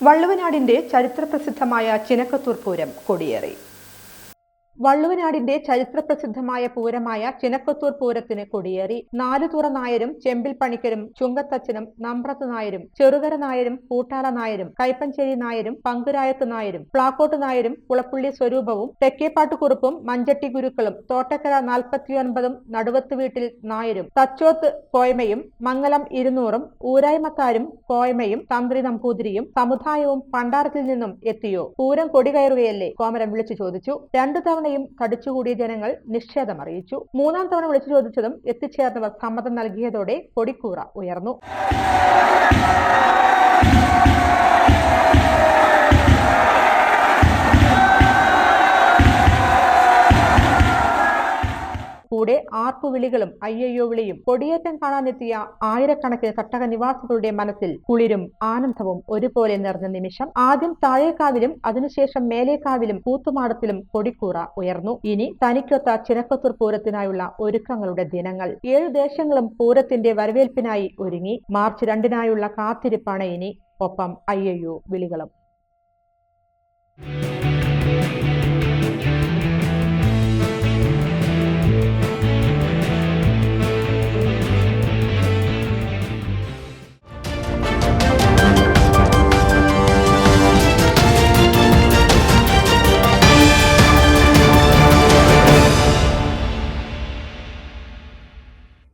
വള്ളുവനാടിന്റെ ചരിത്രപ്രസിദ്ധമായ ചിനക്കത്തൂർ പൂരം കൊടിയേറി. വള്ളുവനാടിന്റെ ചരിത്രപ്രസിദ്ധമായ പൂരമായ ചിനക്കത്തൂർ പൂരത്തിന് കൊടിയേറി. നാലുതുറ നായരും ചെമ്പിൽ പണിക്കരും ചുങ്കത്തച്ഛനും നമ്പ്രത്ത് നായരും ചെറുകര നായരും പൂട്ടാല നായരും കൈപ്പഞ്ചേരി നായരും പങ്കുരായത്ത് നായരും പ്ലാക്കോട്ട് നായരും കുളപ്പുള്ളി സ്വരൂപവും തെക്കേപ്പാട്ടുകുറുപ്പും മഞ്ചട്ടി ഗുരുക്കളും തോട്ടക്കര 49 നടുവത്ത് വീട്ടിൽ നായരും തച്ചോത്ത് കോയ്മയും മംഗലം 200 ഊരായ്മക്കാരും കോയ്മയും തന്ത്രി നമ്പൂതിരിയും സമുദായവും പണ്ടാരത്തിൽ നിന്നും എത്തിയോ? പൂരം കൊടികയറുകയല്ലേ? കോമരം വിളിച്ചു ചോദിച്ചു. 2 തവണ തടിച്ചുകൂടിയ ജനങ്ങൾ നിഷേധം അറിയിച്ചു. 3-ാം തവണ വിളിച്ചു ചോദിച്ചതും എത്തിച്ചേർന്നവർ സമ്മതം നൽകിയതോടെ കൊടിക്കൂറ ഉയർന്നു. കൂടെ ആർപ്പുവിളികളും അയ്യയ്യോ വിളിയും. കൊടിയേറ്റം കാണാനെത്തിയ ആയിരക്കണക്കിന് തട്ടക നിവാസികളുടെ മനസ്സിൽ കുളിരും ആനന്ദവും ഒരുപോലെ നിറഞ്ഞ നിമിഷം. ആദ്യം താഴേക്കാവിലും അതിനുശേഷം മേലേക്കാവിലും കൂത്തുമാടത്തിലും കൊടിക്കൂറ ഉയർന്നു. ഇനി തനിക്കൊത്ത ചിനക്കത്തൂർ പൂരത്തിനായുള്ള ഒരുക്കങ്ങളുടെ ദിനങ്ങൾ. 7 ദേശങ്ങളും പൂരത്തിന്റെ വരവേൽപ്പിനായി ഒരുങ്ങി. മാർച്ച് 2-നായുള്ള കാത്തിരിപ്പാണ് ഇനി. ഒപ്പം അയ്യയ്യോ വിളികളും.